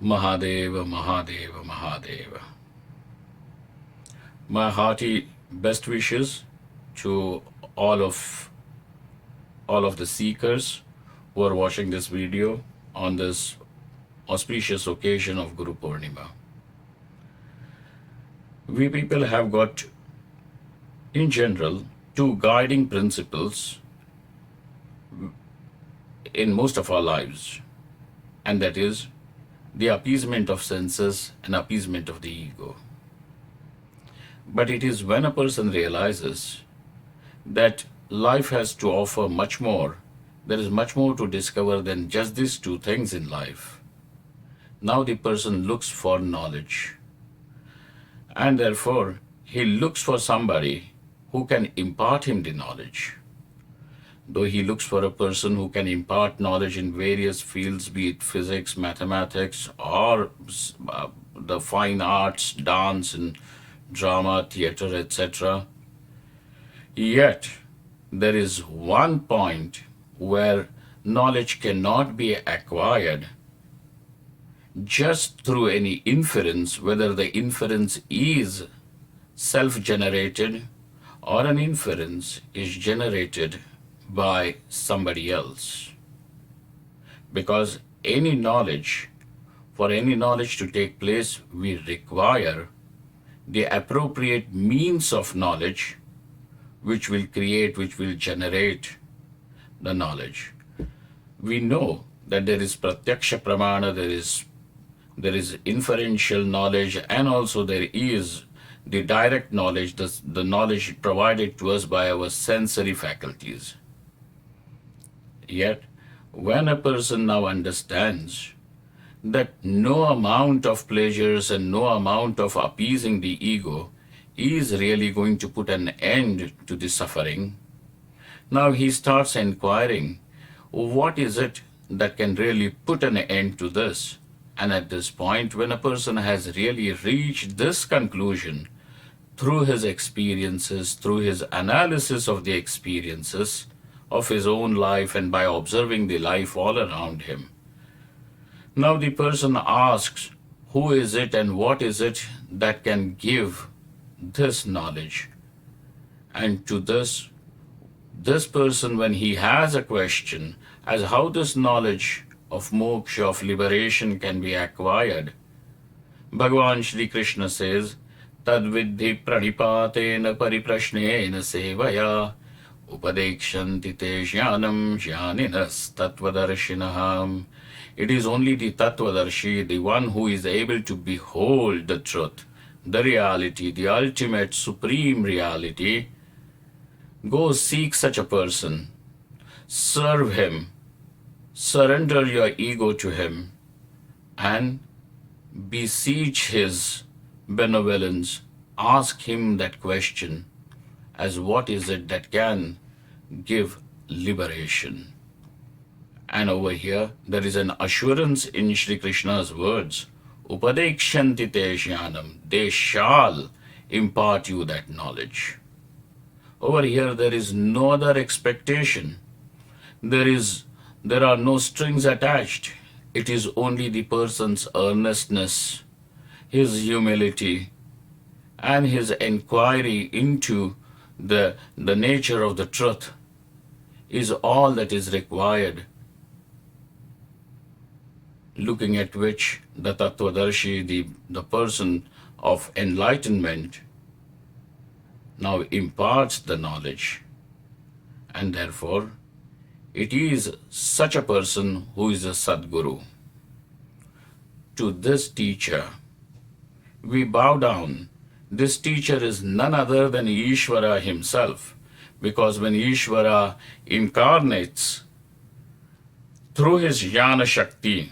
Mahadeva, Mahadeva, Mahadeva. My hearty best wishes to all of the seekers who are watching this video on this auspicious occasion of Guru Pūrṇimā. We people have got, in general, two guiding principles in most of our lives, and that is the appeasement of senses and appeasement of the ego. But it is when a person realizes that life has to offer much more, there is much more to discover than just these two things in life. Now the person looks for knowledge, and therefore he looks for somebody who can impart him the knowledge. Though he looks for a person who can impart knowledge in various fields, be it physics, mathematics, or the fine arts, dance and drama, theater, etc. Yet, there is one point where knowledge cannot be acquired just through any inference, whether the inference is self-generated or an inference is generated by somebody else. Because for any knowledge to take place, we require the appropriate means of knowledge which will generate the knowledge. We know that there is pratyaksha pramana, there is inferential knowledge, and also there is the direct knowledge, the knowledge provided to us by our sensory faculties. Yet, when a person now understands that no amount of pleasures and no amount of appeasing the ego is really going to put an end to the suffering, now he starts inquiring, what is it that can really put an end to this? And at this point, when a person has really reached this conclusion through his experiences, through his analysis of the experiences of his own life and by observing the life all around him, now the person asks, who is it and what is it that can give this knowledge? And to this person, when he has a question as how this knowledge of moksha, of liberation can be acquired, Bhagavan Shri Krishna says, Tad vidhi pranipatena pariprashnena sevaya upadekshanti te jnanam jnaninas tattvadarshinaha. It is only the tattvadarshi, the one who is able to behold the truth, the reality, the ultimate supreme reality. Go seek such a person, serve him, surrender your ego to him, and beseech his benevolence. Ask him that question as what is it that can give liberation. And over here, there is an assurance in Shri Krishna's words, Upadekshanti te jnanam, they shall impart you that knowledge. Over here, there is no other expectation. There are no strings attached. It is only the person's earnestness, his humility, and his inquiry into the nature of the truth is all that is required, looking at which the Tattvadarshi, the person of enlightenment, now imparts the knowledge. And therefore, it is such a person who is a Sadguru. To this teacher, we bow down. This teacher is none other than Ishvara himself, because when Ishvara incarnates through his Jnana Shakti,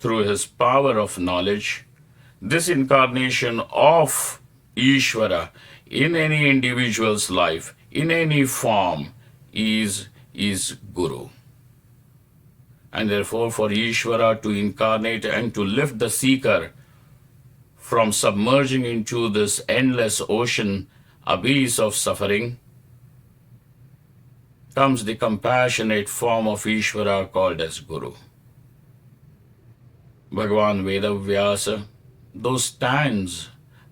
through his power of knowledge, this incarnation of Ishvara in any individual's life, in any form, is Guru. And therefore, for Ishvara to incarnate and to lift the seeker from submerging into this endless ocean abyss of suffering, comes the compassionate form of Ishvara called as Guru. Bhagavan Vedavyasa, though stands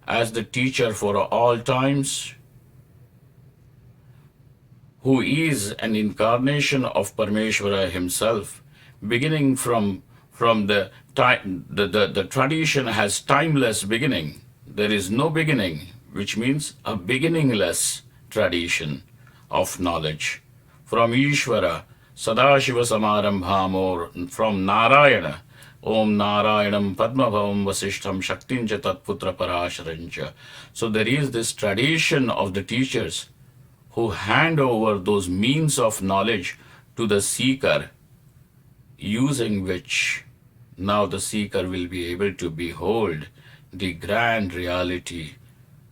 as the teacher for all times, who is an incarnation of Parameshwara himself, beginning from the time, the tradition has timeless beginning. There is no beginning, which means a beginningless tradition of knowledge. From Ishvara, Sadashiva Samarambham, or from Narayana, Om Narayanam Padmabhavam Vasishtham Shaktinja Tatputra Parasharancha. So there is this tradition of the teachers who hand over those means of knowledge to the seeker, using which now the seeker will be able to behold the grand reality,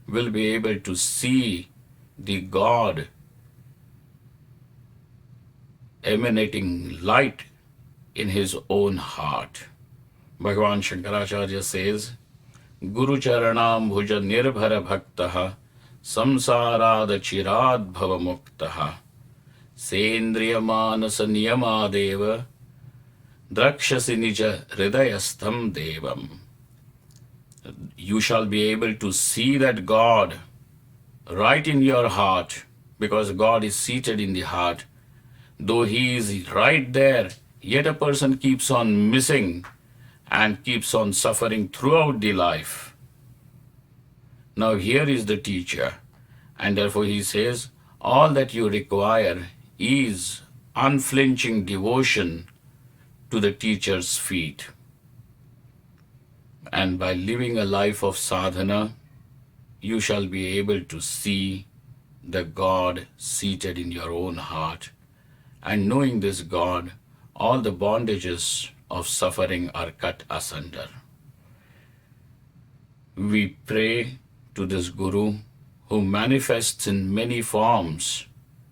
will be able to see the God emanating light in his own heart. Bhagavan Shankaracharya says, Guru Charanam Bhuja Nirbhara Bhaktaha Samsarad Chirad Bhava Muktaha Sendriya Manasa Niyamadeva Drakshasi Nija Hridayastham Devam. You shall be able to see that God right in your heart, because God is seated in the heart. Though he is right there, yet a person keeps on missing and keeps on suffering throughout the life. Now here is the teacher, and therefore he says, all that you require is unflinching devotion to the teacher's feet. And by living a life of sadhana, you shall be able to see the God seated in your own heart. And knowing this God, all the bondages of suffering are cut asunder. We pray to this Guru who manifests in many forms,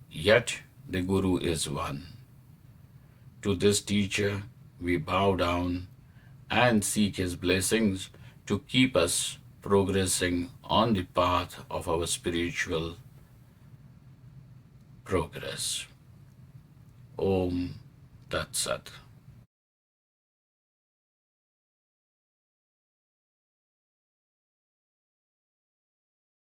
yet the Guru is one. To this teacher we bow down and seek his blessings to keep us progressing on the path of our spiritual progress. Om Tat Sat.